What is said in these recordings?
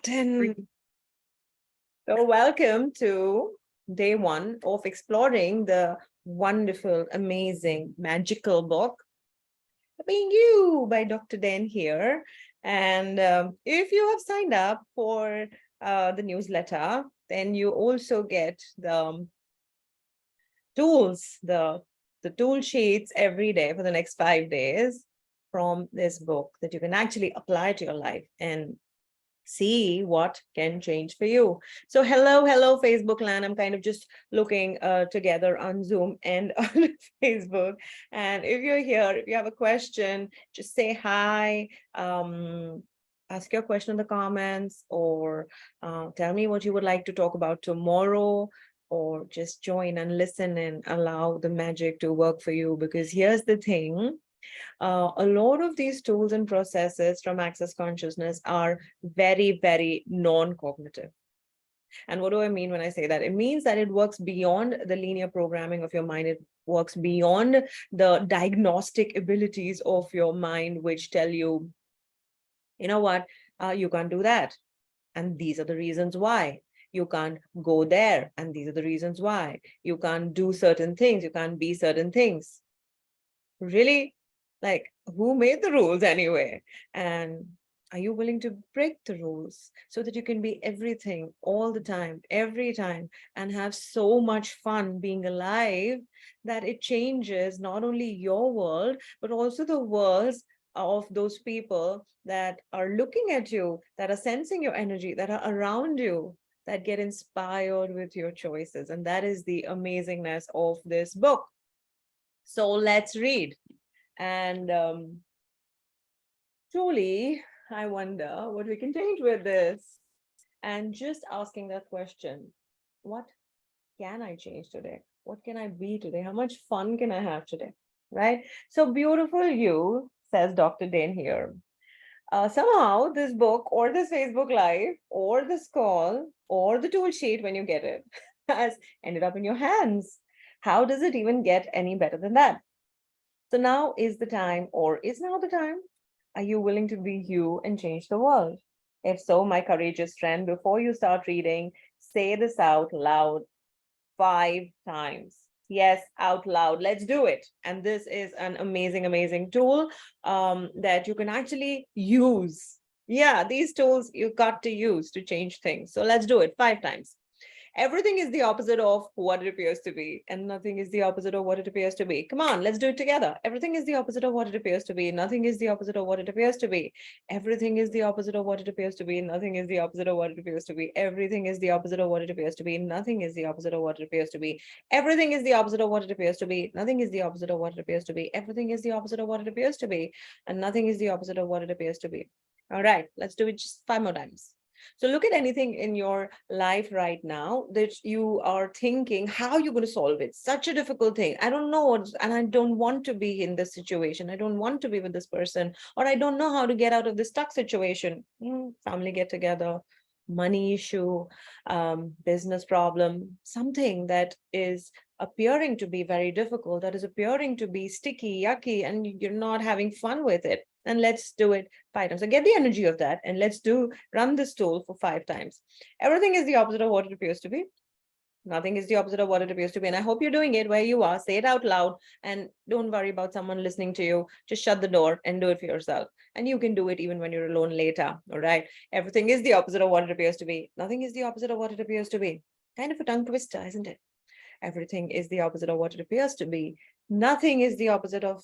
button. So welcome to day one of exploring the wonderful, amazing, magical book, Being You by Dr. Dain Heer. And if you have signed up for the newsletter, then you also get the tools, the tool sheets every day for the next 5 days from this book that you can actually apply to your life and see what can change for you. So hello, Facebook land. I'm kind of just looking together on Zoom and on Facebook. And if you're here, if you have a question, just say hi. Ask your question in the comments, or tell me what you would like to talk about tomorrow, or just join and listen and allow the magic to work for you. Because here's the thing. A lot of these tools and processes from Access Consciousness are very, very non-cognitive. And what do I mean when I say that? It means that it works beyond the linear programming of your mind. It works beyond the diagnostic abilities of your mind, which tell you, you know what, you can't do that. And these are the reasons why. You can't go there. And these are the reasons why. You can't do certain things. You can't be certain things. Really? Like, who made the rules anyway? And are you willing to break the rules so that you can be everything all the time, every time, and have so much fun being alive that it changes not only your world, but also the worlds of those people that are looking at you, that are sensing your energy, that are around you, that get inspired with your choices. And that is the amazingness of this book. So let's read. And truly, I wonder what we can change with this. And just asking that question, what can I change today? What can I be today? How much fun can I have today? Right? So beautiful you, says Dr. Dain Heer. Somehow this book or this Facebook Live or this call or the tool sheet when you get it has ended up in your hands. How does it even get any better than that? So now is the time, or is now the time? Are you willing to be you and change the world? If so, my courageous friend, before you start reading, say this out loud 5 times. Yes, out loud. Let's do it. And this is an amazing, amazing tool that you can actually use. Yeah, these tools you got to use to change things. So let's do it 5 times. Everything is the opposite of what it appears to be, and nothing is the opposite of what it appears to be. Come on, let's do it together. Everything is the opposite of what it appears to be. Nothing is the opposite of what it appears to be. Everything is the opposite of what it appears to be. Nothing is the opposite of what it appears to be. Everything is the opposite of what it appears to be. Nothing is the opposite of what it appears to be. Everything is the opposite of what it appears to be. Nothing is the opposite of what it appears to be. Everything is the opposite of what it appears to be. And nothing is the opposite of what it appears to be. All right, let's do it just 5 more times. So look at anything in your life right now that you are thinking, how are you going to solve it? Such a difficult thing. I don't know what, and I don't want to be in this situation. I don't want to be with this person, or I don't know how to get out of this stuck situation. Family get together, money issue, business problem, something that is appearing to be very difficult, that is appearing to be sticky, yucky, and you're not having fun with it. And let's do it 5 times. So get the energy of that, and let's run this tool for 5 times. Everything is the opposite of what it appears to be. Nothing is the opposite of what it appears to be. And I hope you're doing it where you are. Say it out loud, and don't worry about someone listening to you. Just shut the door and do it for yourself. And you can do it even when you're alone later. All right. Everything is the opposite of what it appears to be. Nothing is the opposite of what it appears to be. Kind of a tongue twister, isn't it? Everything is the opposite of what it appears to be. Nothing is the opposite of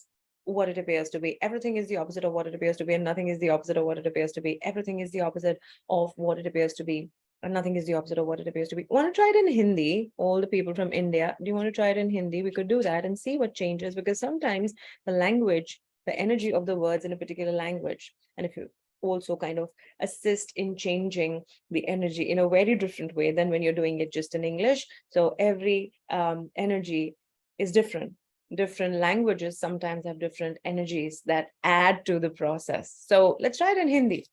what it appears to be. Everything is the opposite of what it appears to be, and nothing is the opposite of what it appears to be. Everything is the opposite of what it appears to be, and nothing is the opposite of what it appears to be. Want to try it in Hindi? All the people from India, do you want to try it in Hindi? We could do that and see what changes, because sometimes the language, the energy of the words in a particular language, and if you also kind of assist in changing the energy in a very different way than when you're doing it just in English. So every energy is different. Different languages sometimes have different energies that add to the process. So let's try it in Hindi.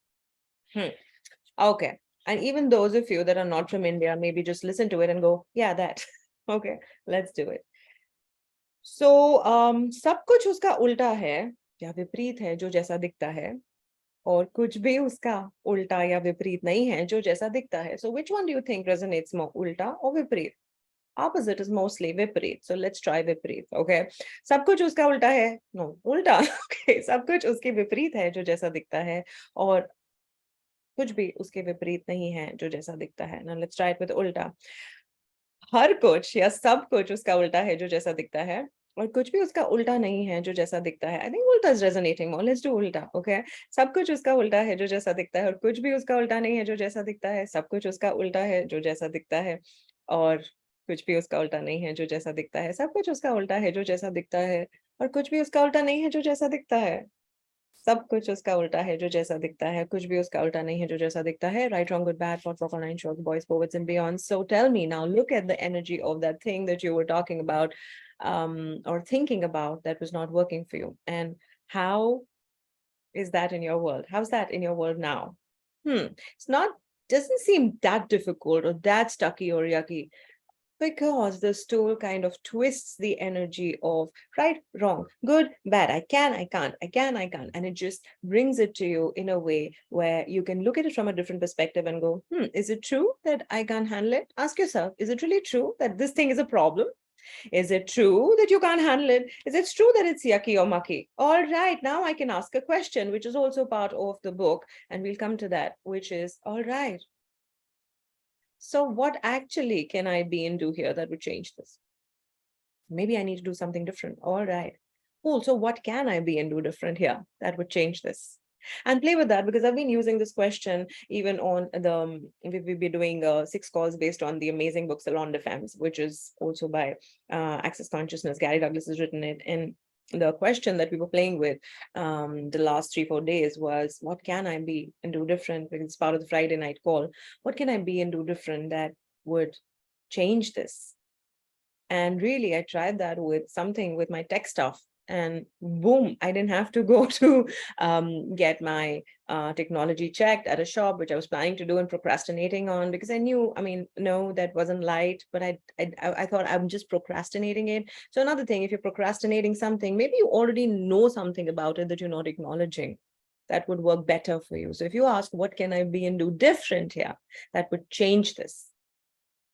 Okay. And even those of you that are not from India, maybe just listen to it and go, yeah, that. Okay, let's do it. So सब कुछ उसका उल्टा है या विपरीत है जो जैसा दिखता है. और कुछ भी उसका उल्टा या विपरीत नहीं है जो जैसा दिखता है. So which one do you think resonates more, उल्टा or विपरीत? Opposite is mostly विपरीत. So let's try विपरीत. Okay. सब कुछ उसका उल्टा है. No, उल्टा. Okay. सब कुछ उसके विपरीत है जो जैसा दिखता है, और कुछ भी उसके विपरीत नहीं है जो जैसा दिखता है. Now let's try it with उल्टा. हर कुछ या सब कुछ उसका उल्टा है जो जैसा दिखता है, और कुछ भी उसका उल्टा नहीं है जो जैसा दिखता है. आई थिंक उल्टा is resonating more. Let's do उल्टा. ओके. सब कुछ उसका उल्टा है जो जैसा दिखता है, और कुछ भी उसका उल्टा नहीं है जो जैसा दिखता है. सब कुछ उसका उल्टा है जो जैसा दिखता है, और कुछ भी उसका उल्टा नहीं है जो जैसा दिखता है. सब कुछ उसका उल्टा है जो जैसा दिखता है, और कुछ भी उसका उल्टा नहीं है जो जैसा दिखता है. सब कुछ उसका उल्टा है जो जैसा दिखता है, कुछ भी उसका उल्टा नहीं है जो जैसा दिखता है. Right, wrong, good, bad, for proper nine shorts, boys, poets, and beyond. So tell me now, look at the energy of that thing that you were talking about, or thinking about, that was not working for you, and how is that in your world? How's that in your world now? It's not, doesn't seem that difficult or that stucky or yucky, because the stool kind of twists the energy of right, wrong, good, bad, I can, I can't, I can, I can't. And it just brings it to you in a way where you can look at it from a different perspective and go, is it true that I can't handle it? Ask yourself, is it really true that this thing is a problem? Is it true that you can't handle it? Is it true that it's yucky or mucky? All right, now I can ask a question, which is also part of the book, and we'll come to that, which is, all right, so what actually can I be and do here that would change this? Maybe I need to do something different. All right. Cool. So what can I be and do different here that would change this? And play with that, because I've been using this question even on the, we'll be doing 6 calls based on the amazing book Salon Defense, which is also by Access Consciousness. Gary Douglas has written it. And the question that we were playing with the last 3-4 days was, what can I be and do different? Because it's part of the Friday night call. What can I be and do different that would change this? And really, I tried that with something with my tech stuff. And boom, I didn't have to go to get my technology checked at a shop, which I was planning to do and procrastinating on, because I knew, I mean, no, that wasn't light, but I thought I'm just procrastinating it. So another thing, if you're procrastinating something, maybe you already know something about it that you're not acknowledging. That would work better for you. So if you ask, what can I be and do different here that would change this?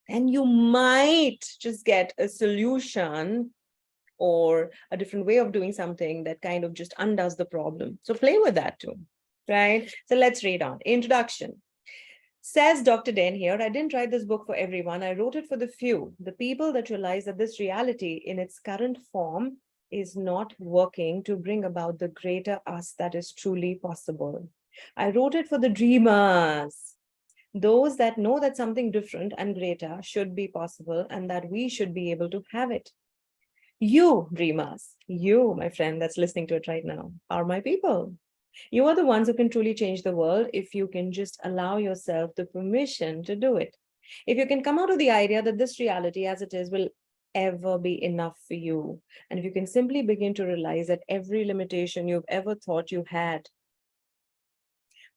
And you might just get a solution or a different way of doing something that kind of just undoes the problem. So play with that too, right? So let's read on. Introduction. Says Dr. Dain Heer, I didn't write this book for everyone. I wrote it for the few, the people that realize that this reality in its current form is not working to bring about the greater us that is truly possible. I wrote it for the dreamers, those that know that something different and greater should be possible and that we should be able to have it. You, dreamers, you, my friend that's listening to it right now, are my people. You are the ones who can truly change the world if you can just allow yourself the permission to do it. If you can come out of the idea that this reality as it is will ever be enough for you, and if you can simply begin to realize that every limitation you've ever thought you had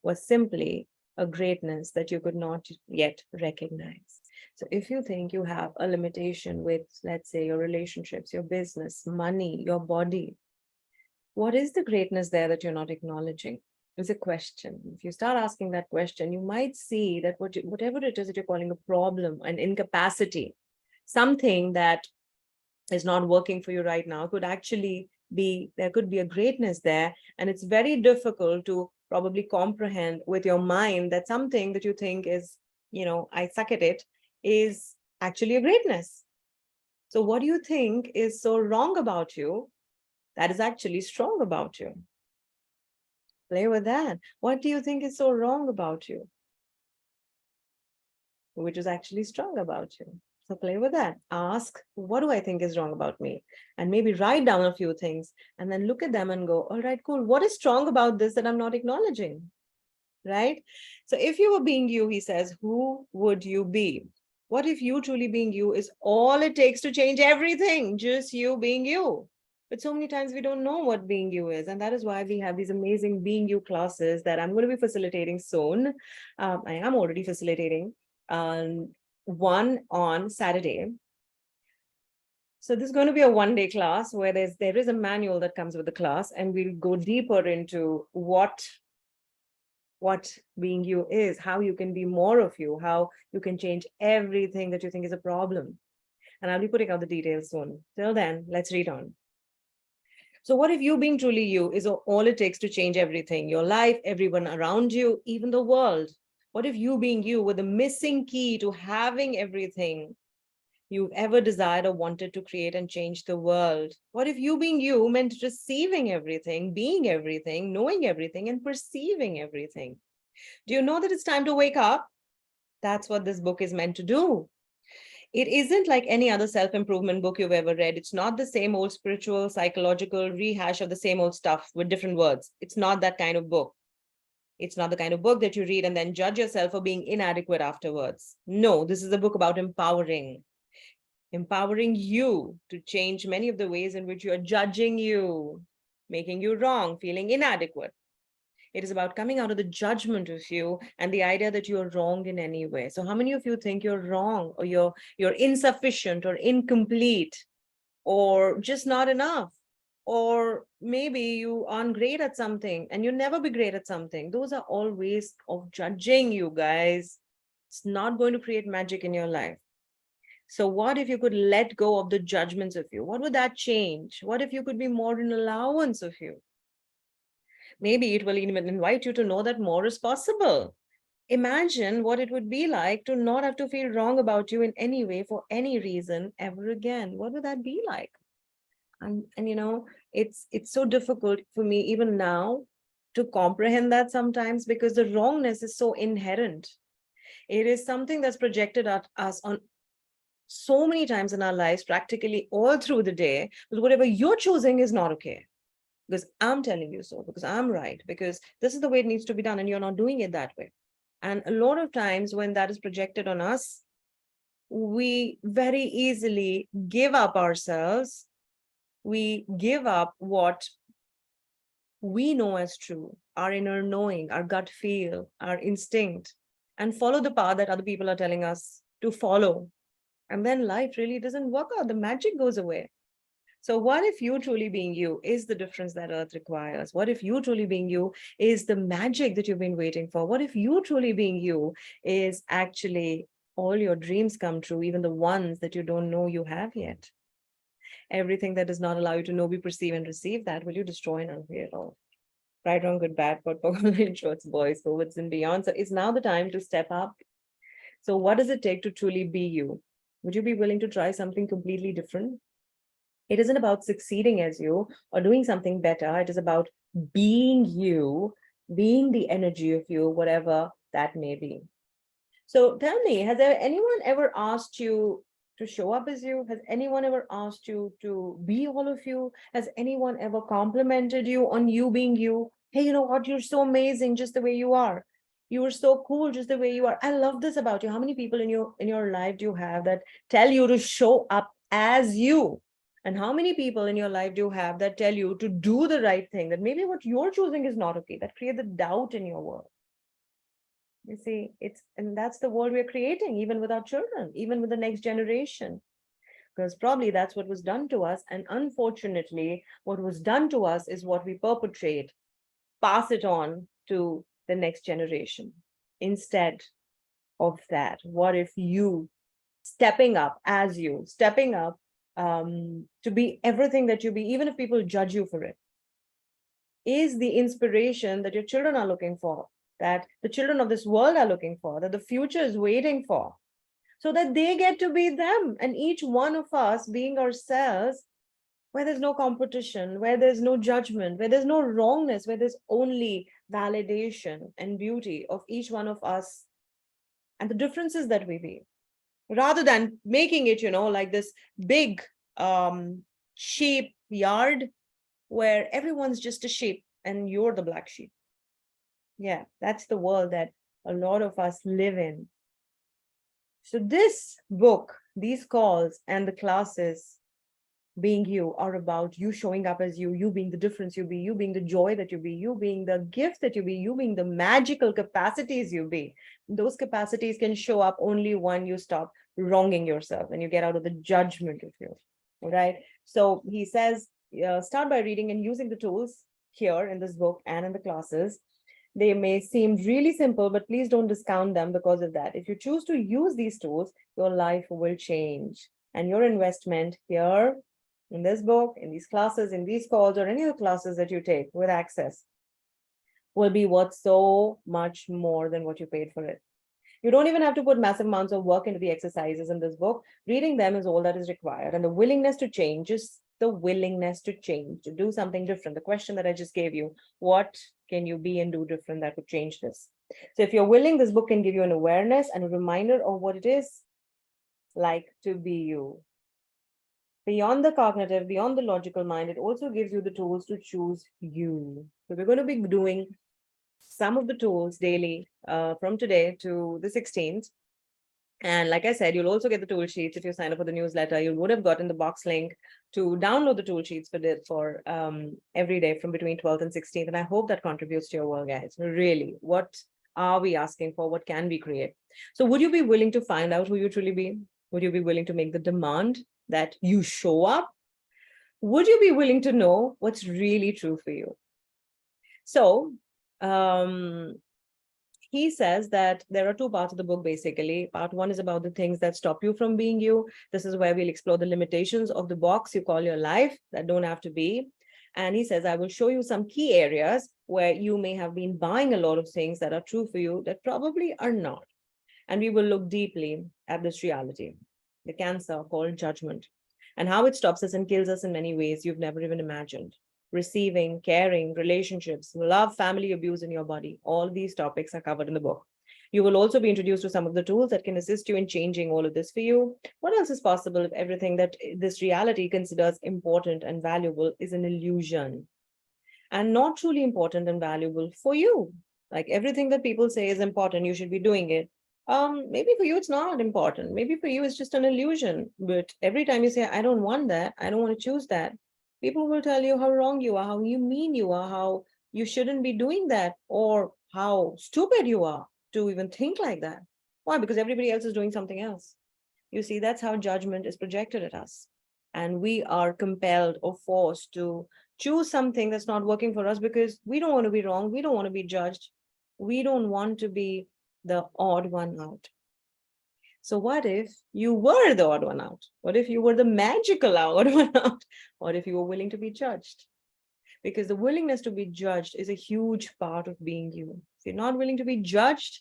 was simply a greatness that you could not yet recognize. So if you think you have a limitation with, let's say, your relationships, your business, money, your body, what is the greatness there that you're not acknowledging? Is a question. If you start asking that question, you might see that whatever it is that you're calling a problem, an incapacity, something that is not working for you right now could actually be, there could be a greatness there. And it's very difficult to probably comprehend with your mind that something that you think is, I suck at it, is actually a greatness. So what do you think is so wrong about you that is actually strong about you? Play with that. What do you think is so wrong about you, which is actually strong about you? So play with that. Ask, what do I think is wrong about me? And maybe write down a few things and then look at them and go, all right, cool. What is strong about this that I'm not acknowledging? Right? So if you were being you, he says, who would you be? What if you truly being you is all it takes to change everything? Just you being you. But so many times we don't know what being you is. And that is why we have these amazing being you classes that I'm going to be facilitating soon. I am already facilitating. One on Saturday. So this is going to be a one-day class where there is a manual that comes with the class, and we'll go deeper into what what being you is, how you can be more of you, how you can change everything that you think is a problem. And I'll be putting out the details soon. Till then, let's read on. So, what if you being truly you is all it takes to change everything? Your life, everyone around you, even the world. What if you being you were the missing key to having everything you've ever desired or wanted to create and change the world? What if you being you meant receiving everything, being everything, knowing everything, and perceiving everything? Do you know that it's time to wake up? That's what this book is meant to do. It isn't like any other self-improvement book you've ever read. It's not the same old spiritual, psychological rehash of the same old stuff with different words. It's not that kind of book. It's not the kind of book that you read and then judge yourself for being inadequate afterwards. No, this is a book about empowering you to change many of the ways in which you're judging you, making you wrong, feeling inadequate. It is about coming out of the judgment of you and the idea that you're wrong in any way. So how many of you think you're wrong, or you're insufficient or incomplete or just not enough? Or maybe you aren't great at something and you'll never be great at something. Those are all ways of judging you, guys. It's not going to create magic in your life. So what if you could let go of the judgments of you? What would that change? What if you could be more in allowance of you? Maybe it will even invite you to know that more is possible. Imagine what it would be like to not have to feel wrong about you in any way for any reason ever again. What would that be like? And it's so difficult for me even now to comprehend that sometimes, because the wrongness is so inherent. It is something that's projected at us on so many times in our lives, practically all through the day. But whatever you're choosing is not okay, because I'm telling you so, because I'm right, because this is the way it needs to be done, and you're not doing it that way. And a lot of times when that is projected on us, we very easily give up ourselves. We give up what we know as true, our inner knowing, our gut feel, our instinct, and follow the path that other people are telling us to follow. And then life really doesn't work out. The magic goes away. So what if you truly being you is the difference that earth requires? What if you truly being you is the magic that you've been waiting for? What if you truly being you is actually all your dreams come true, even the ones that you don't know you have yet? Everything that does not allow you to know, be, perceive, and receive that, will you destroy and uncreate all? Right, wrong, good, bad, but shorts, boys, forwards, and beyond. So it's now the time to step up. So what does it take to truly be you? Would you be willing to try something completely different? It isn't about succeeding as you or doing something better. It is about being you, being the energy of you, whatever that may be. So tell me, has there anyone ever asked you to show up as you? Has anyone ever asked you to be all of you? Has anyone ever complimented you on you being you? Hey, you know what? You're so amazing just the way you are. You are so cool just the way you are. I love this about you. How many people in your life do you have that tell you to show up as you? And how many people in your life do you have that tell you to do the right thing, that maybe what you're choosing is not okay, that create the doubt in your world? You see, and that's the world we're creating, even with our children, even with the next generation, because probably that's what was done to us. And unfortunately, what was done to us is what we perpetrate, pass it on to the next generation. Instead of that, what if you stepping up as you, stepping up to be everything that you be, even if people judge you for it, is the inspiration that your children are looking for, that the children of this world are looking for, that the future is waiting for, so that they get to be them. And each one of us being ourselves, where there's no competition, where there's no judgment, where there's no wrongness, where there's only validation and beauty of each one of us and the differences that we be, rather than making it, like this big sheep yard where everyone's just a sheep and you're the black sheep. Yeah, that's the world that a lot of us live in. So this book, these calls and the classes, being you, are about you showing up as you being the difference you be, you being the joy that you be, you being the gift that you be, you being the magical capacities you be. Those capacities can show up only when you stop wronging yourself and you get out of the judgment of you. All right. So he says, start by reading and using the tools here in this book and in the classes. They may seem really simple, but please don't discount them because of that. If you choose to use these tools, your life will change. And your investment here in this book, in these classes, in these calls, or any other classes that you take with access will be worth so much more than what you paid for it. You don't even have to put massive amounts of work into the exercises in this book. Reading them is all that is required. And the willingness to change is the willingness to change, to do something different. The question that I just gave you, what can you be and do different that would change this? So if you're willing, this book can give you an awareness and a reminder of what it is like to be you. Beyond the cognitive, beyond the logical mind, it also gives you the tools to choose you. So we're going to be doing some of the tools daily from today to the 16th. And like I said, you'll also get the tool sheets if you sign up for the newsletter. You would have gotten the box link to download the tool sheets for every day from between 12th and 16th. And I hope that contributes to your world, guys. Really, what are we asking for? What can we create? So would you be willing to find out who you truly be? Would you be willing to make the demand that you show up? Would you be willing to know what's really true for you? So he says that there are two parts of the book, basically. Part one is about the things that stop you from being you. This is where we'll explore the limitations of the box you call your life that don't have to be. And he says, I will show you some key areas where you may have been buying a lot of things that are true for you that probably are not. And we will look deeply at this reality, the cancer called judgment, and how it stops us and kills us in many ways you've never even imagined. Receiving, caring, relationships, love, family abuse in your body. All these topics are covered in the book. You will also be introduced to some of the tools that can assist you in changing all of this for you. What else is possible if everything that this reality considers important and valuable is an illusion and not truly important and valuable for you? Like everything that people say is important, you should be doing it. Maybe for you it's not important. Maybe for you it's just an illusion. But every time you say, I don't want that, I don't want to choose that, people will tell you how wrong you are, how you mean you are, how you shouldn't be doing that, or how stupid you are to even think like that. Why? Because everybody else is doing something else. You see, that's how judgment is projected at us. And we are compelled or forced to choose something that's not working for us because we don't want to be wrong. We don't want to be judged. We don't want to be the odd one out. So what if you were the odd one out? What if you were the magical odd one out? What if you were willing to be judged? Because the willingness to be judged is a huge part of being you. If you're not willing to be judged,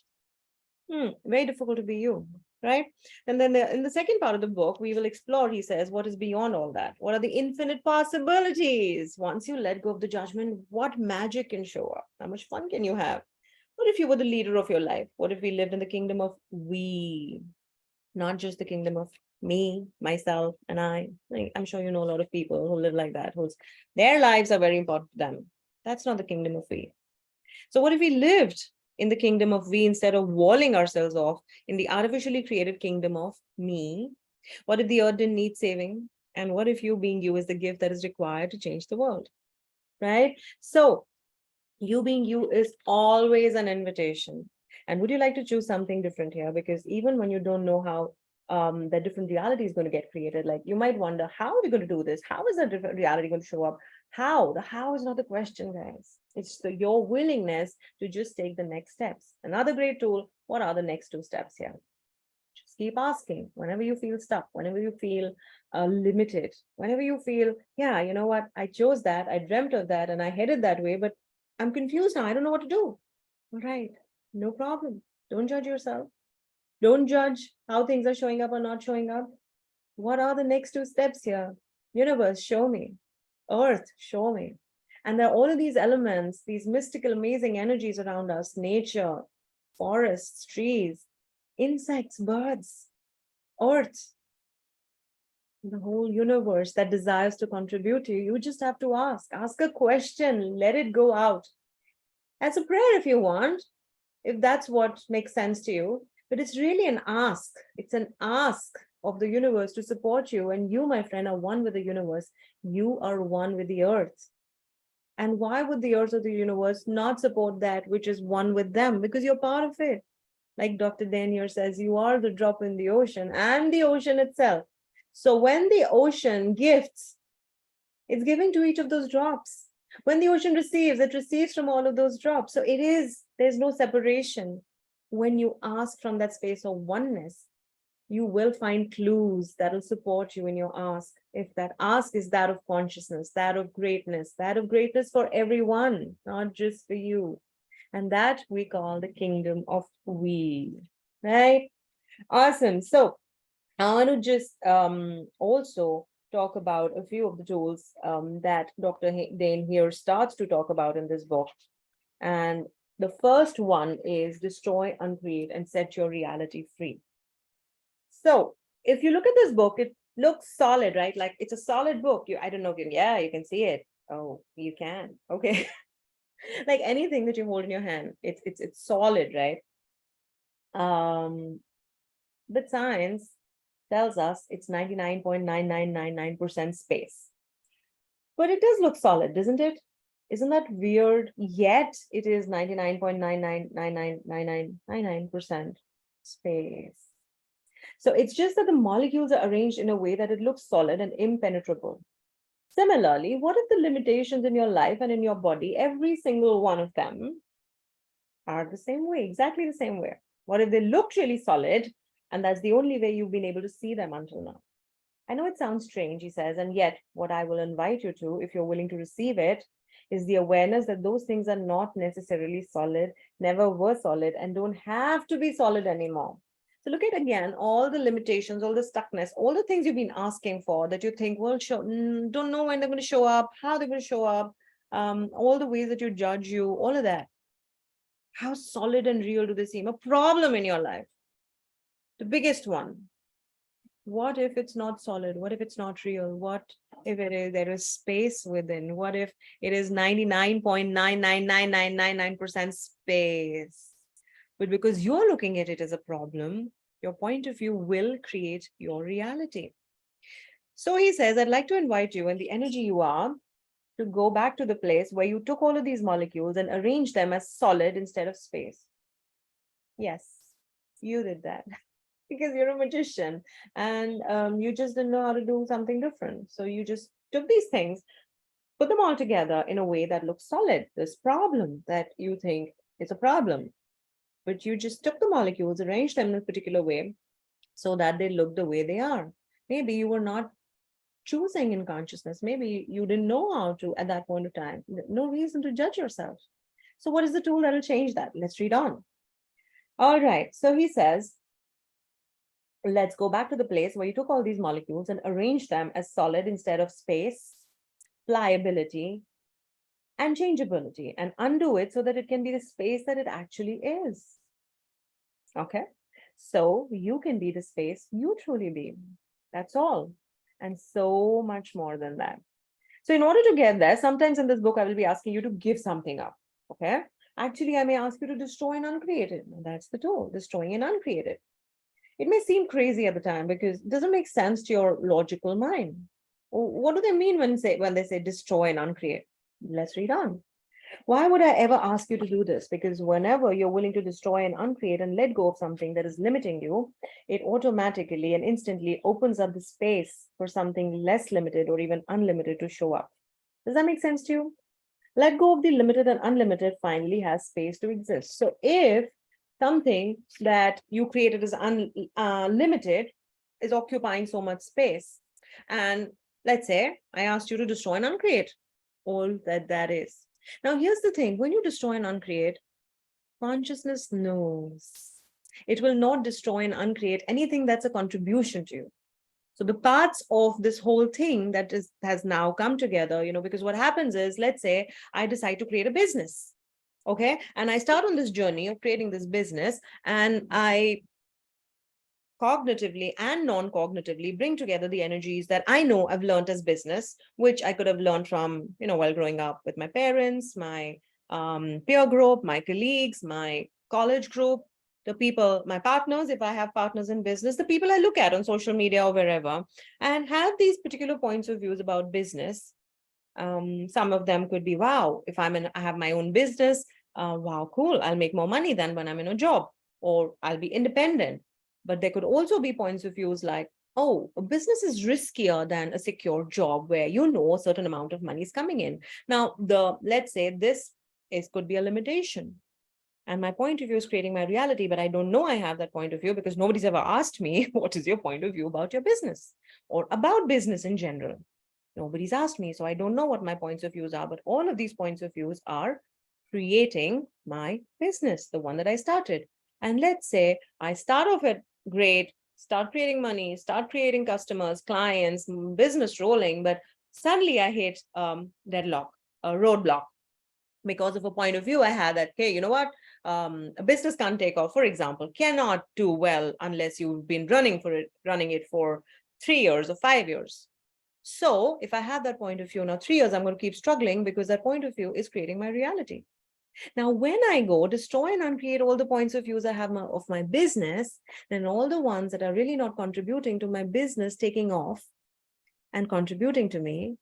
very difficult to be you, right? And then in the second part of the book, we will explore, he says, what is beyond all that? What are the infinite possibilities? Once you let go of the judgment, what magic can show up? How much fun can you have? What if you were the leader of your life? What if we lived in the kingdom of we? Not just the kingdom of me, myself, and I. Like, I'm sure you know a lot of people who live like that, whose their lives are very important to them. That's not the kingdom of we. So what if we lived in the kingdom of we instead of walling ourselves off in the artificially created kingdom of me? What if the earth didn't need saving? And what if you being you is the gift that is required to change the world? Right? So you being you is always an invitation. And would you like to choose something different here? Because even when you don't know how the different reality is going to get created, like you might wonder, how are we going to do this? How is that different reality going to show up? How? The how is not the question, guys. It's your willingness to just take the next steps. Another great tool. What are the next two steps here? Just keep asking whenever you feel stuck, whenever you feel limited, whenever you feel, yeah, you know what? I chose that, I dreamt of that, and I headed that way, but I'm confused now. I don't know what to do. All right, no problem. Don't judge yourself. Don't judge how things are showing up or not showing up. What are the next two steps here? Universe, show me. Earth, show me. And there are all of these elements, these mystical, amazing energies around us, nature, forests, trees, insects, birds, earth, the whole universe that desires to contribute to you. You just have to ask a question, let it go out. As a prayer if you want, if that's what makes sense to you, but it's really an ask. It's an ask of the universe to support you. And you, my friend, are one with the universe. You are one with the earth. And why would the earth or the universe not support that which is one with them? Because you're part of it. Like Dr. Dain Heer says, you are the drop in the ocean and the ocean itself. So when the ocean gifts, it's giving to each of those drops. When the ocean receives, it receives from all of those drops. So there's no separation. When you ask from that space of oneness, you will find clues that will support you in your ask. If that ask is that of consciousness, that of greatness for everyone, not just for you. And that we call the kingdom of we, right? Awesome. So I want to just also talk about a few of the tools that Dr. Dain here starts to talk about in this book. And the first one is destroy, uncreate, and set your reality free. So if you look at this book, it looks solid, right? Like it's a solid book. I don't know if you can see it. Oh, you can. Okay. Like anything that you hold in your hand, it's solid, right? But science tells us it's 99.9999% space. But it does look solid, doesn't it? Isn't that weird? Yet it is 99.99999999% space. So it's just that the molecules are arranged in a way that it looks solid and impenetrable. Similarly, what if the limitations in your life and in your body, every single one of them, are the same way, exactly the same way? What if they looked really solid and that's the only way you've been able to see them until now? I know it sounds strange, he says, and yet what I will invite you to, if you're willing to receive it, is the awareness that those things are not necessarily solid, never were solid, and don't have to be solid anymore. So look at again all the limitations, all the stuckness, all the things you've been asking for that you think, well, don't know when they're going to show up, how they're going to show up, all the ways that you judge you, all of that. How solid and real do they seem? A problem in your life, the biggest one. What if it's not solid? What if it's not real? What if there is space within? What if it is 99.999999% space? But because you're looking at it as a problem, your point of view will create your reality. So he says, I'd like to invite you in the energy you are to go back to the place where you took all of these molecules and arranged them as solid instead of space. Yes, you did that. Because you're a magician and you just didn't know how to do something different. So you just took these things, put them all together in a way that looks solid. This problem that you think is a problem, but you just took the molecules, arranged them in a particular way so that they look the way they are. Maybe you were not choosing in consciousness. Maybe you didn't know how to at that point of time. No reason to judge yourself. So what is the tool that will change that? Let's read on. All right. So he says, let's go back to the place where you took all these molecules and arranged them as solid instead of space, pliability, and changeability, and undo it so that it can be the space that it actually is. Okay? So you can be the space you truly be. That's all. And so much more than that. So in order to get there, sometimes in this book, I will be asking you to give something up. Okay? Actually, I may ask you to destroy and uncreate it. That's the tool, destroying and uncreate it. It may seem crazy at the time because it doesn't make sense to your logical mind. What do they mean when they say destroy and uncreate? Let's read on. Why would I ever ask you to do this? Because whenever you're willing to destroy and uncreate and let go of something that is limiting you, it automatically and instantly opens up the space for something less limited or even unlimited to show up. Does that make sense to you? Let go of the limited and unlimited finally has space to exist. So if something that you created as unlimited is occupying so much space, and let's say I asked you to destroy and uncreate all that is. Now, here's the thing. When you destroy and uncreate, consciousness knows. It will not destroy and uncreate anything that's a contribution to you. So the parts of this whole thing that has now come together, because what happens is, let's say I decide to create a business. Okay. And I start on this journey of creating this business, and I cognitively and non-cognitively bring together the energies that I know I've learned as business, which I could have learned from, while growing up with my parents, my peer group, my colleagues, my college group, the people, my partners, if I have partners in business, the people I look at on social media or wherever, and have these particular points of views about business. Some of them could be, wow, if I have my own business, wow, cool, I'll make more money than when I'm in a job, or I'll be independent. But there could also be points of views like, oh, a business is riskier than a secure job where you know a certain amount of money is coming in. Now, let's say this is could be a limitation. And my point of view is creating my reality, but I don't know I have that point of view because nobody's ever asked me, what is your point of view about your business or about business in general? Nobody's asked me, so I don't know what my points of views are, but all of these points of views are creating my business, the one that I started. And let's say I start off at great, start creating money, start creating customers, clients, business rolling, but suddenly I hit deadlock, a roadblock because of a point of view I had that, hey, you know what? A business can't take off, for example, cannot do well unless you've been running it for 3 years or 5 years. So if I have that point of view now, 3 years, I'm going to keep struggling because that point of view is creating my reality. Now, when I go destroy and uncreate all the points of views I have of my business, then all the ones that are really not contributing to my business taking off and contributing to me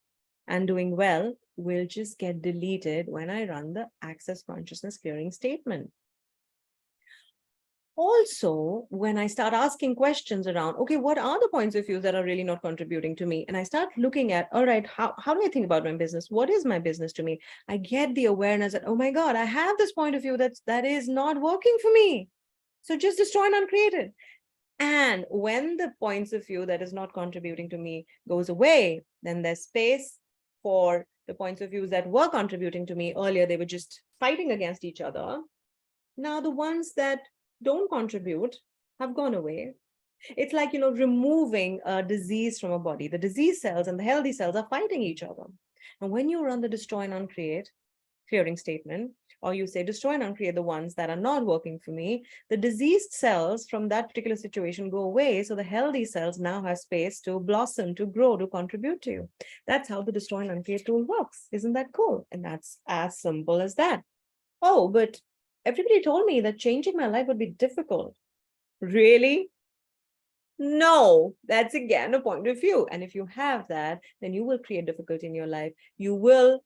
and doing well will just get deleted when I run the access consciousness clearing statement. Also, when I start asking questions around, okay, what are the points of view that are really not contributing to me? And I start looking at, all right, how do I think about my business? What is my business to me? I get the awareness that, oh my God, I have this point of view that is not working for me. So just destroy and uncreate it. And when the points of view that is not contributing to me goes away, then there's space for the points of views that were contributing to me earlier. They were just fighting against each other. Now the ones that don't contribute have gone away. It's like, removing a disease from a body. The disease cells and the healthy cells are fighting each other. And when you run the destroy and uncreate clearing statement, or you say destroy and uncreate the ones that are not working for me, the diseased cells from that particular situation go away. So the healthy cells now have space to blossom, to grow, to contribute to you. That's how the destroy and uncreate tool works. Isn't that cool? And that's as simple as that. Oh, but everybody told me that changing my life would be difficult. Really? No, that's again a point of view. And if you have that, then you will create difficulty in your life. You will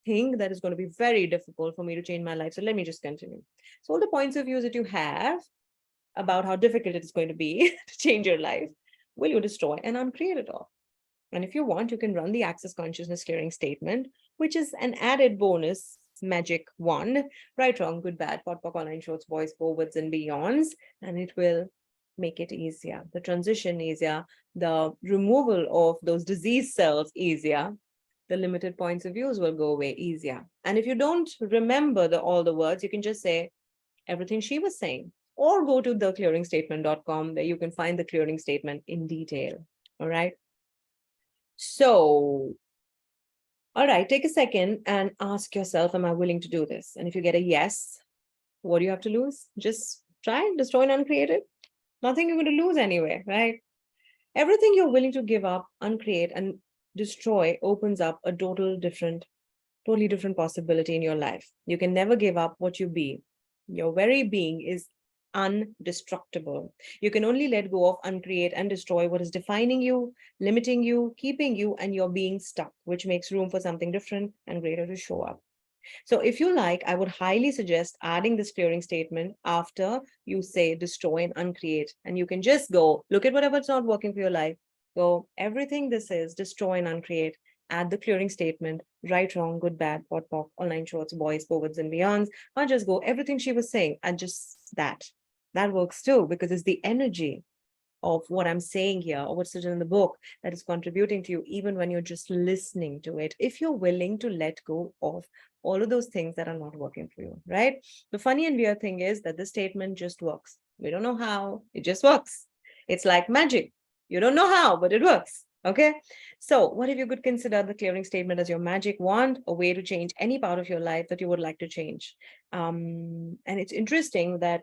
think that is going to be very difficult for me to change my life. So let me just continue. So all the points of views that you have about how difficult it is going to be to change your life, will you destroy and uncreate it all? And if you want, you can run the access consciousness clearing statement, which is an added bonus magic wand, right, wrong, good, bad, pot, poc, online shorts, voice, forwards, and beyonds, and it will make it easier, the transition easier, the removal of those disease cells easier, the limited points of views will go away easier. And if you don't remember all the words, you can just say everything she was saying, or go to theclearingstatement.com where you can find the clearing statement in detail. All right. So, all right, take a second and ask yourself, am I willing to do this? And if you get a yes, what do you have to lose? Just try, destroy and uncreate it. Nothing you're going to lose anyway, right? Everything you're willing to give up, uncreate, and destroy opens up a totally different possibility in your life. You can never give up what you be. Your very being is undestructible. You can only let go of, uncreate, and destroy what is defining you, limiting you, keeping you, and you're being stuck, which makes room for something different and greater to show up. So if you like, I would highly suggest adding this clearing statement after you say destroy and uncreate. And you can just go look at whatever's not working for your life. Go, everything this is, destroy and uncreate. Add the clearing statement, right, wrong, good, bad, pot, poc, online shorts, boys, forwards, and beyonds. Or just go, everything she was saying, and just that. That works too, because it's the energy of what I'm saying here or what's written in the book that is contributing to you, even when you're just listening to it, if you're willing to let go of all of those things that are not working for you, right? The funny and weird thing is that the statement just works. We don't know how, it just works. It's like magic. You don't know how, but it works. Okay. So what if you could consider the clearing statement as your magic wand, a way to change any part of your life that you would like to change? And it's interesting that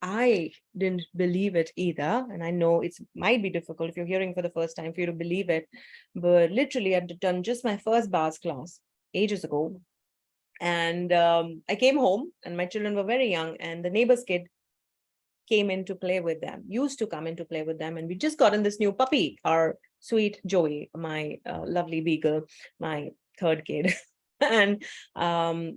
I didn't believe it either. And I know it might be difficult if you're hearing for the first time for you to believe it. But literally, I'd done just my first bars class ages ago. And I came home and my children were very young. And the neighbor's kid came in to play with them, used to come in to play with them. And we just gotten this new puppy, our sweet Joey, my lovely beagle, my third kid. And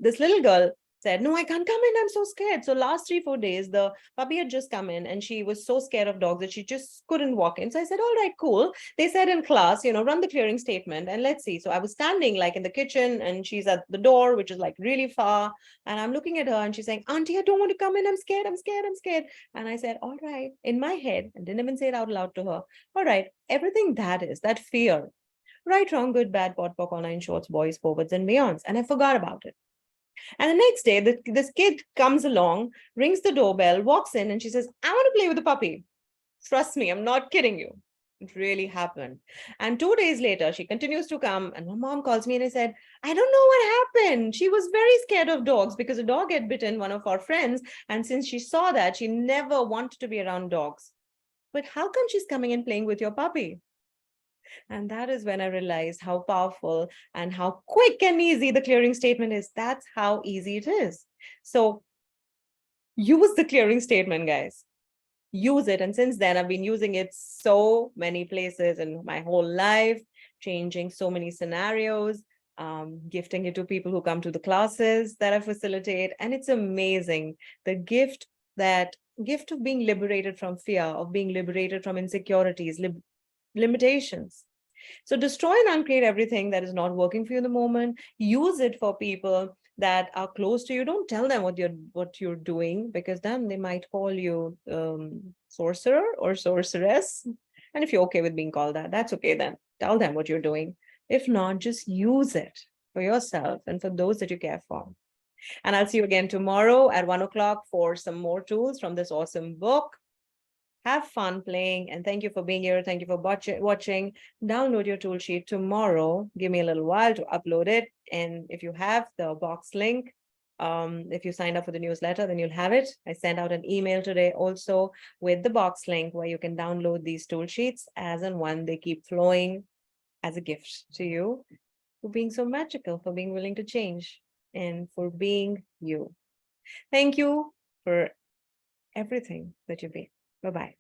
this little girl said, no, I can't come in. I'm so scared. So last 3, 4 days, the puppy had just come in and she was so scared of dogs that she just couldn't walk in. So I said, all right, cool. They said in class, run the clearing statement and let's see. So I was standing like in the kitchen and she's at the door, which is like really far. And I'm looking at her and she's saying, Auntie, I don't want to come in. I'm scared. I'm scared. I'm scared. And I said, all right, in my head, and didn't even say it out loud to her. All right, everything that is, that fear, right, wrong, good, bad, pot, pock, online, shorts, boys, forwards, and beyonds. And I forgot about it. And the next day, this kid comes along, rings the doorbell, walks in, and she says, I want to play with the puppy. Trust me, I'm not kidding you. It really happened. And 2 days later, she continues to come, and my mom calls me and I said, I don't know what happened. She was very scared of dogs because a dog had bitten one of our friends. And since she saw that, she never wanted to be around dogs. But how come she's coming and playing with your puppy? And that is when I realized how powerful and how quick and easy the clearing statement is. That's how easy it is. So use the clearing statement, guys. Use it. And since then, I've been using it so many places in my whole life, changing so many scenarios, gifting it to people who come to the classes that I facilitate. And it's amazing. The gift of being liberated from fear, of being liberated from insecurities, limitations. So destroy and uncreate everything that is not working for you in the moment. Use it for people that are close to you. Don't tell them what you're doing, because then they might call you sorcerer or sorceress. And if you're okay with being called that, that's okay then. Tell them what you're doing. If not, just use it for yourself and for those that you care for. And I'll see you again tomorrow at 1 o'clock for some more tools from this awesome book. Have fun playing, and thank you for being here. Thank you for watching. Download your tool sheet tomorrow. Give me a little while to upload it. And if you have the box link, if you signed up for the newsletter, then you'll have it. I sent out an email today also with the box link where you can download these tool sheets as and when they keep flowing as a gift to you for being so magical, for being willing to change, and for being you. Thank you for everything that you've been. Bye-bye.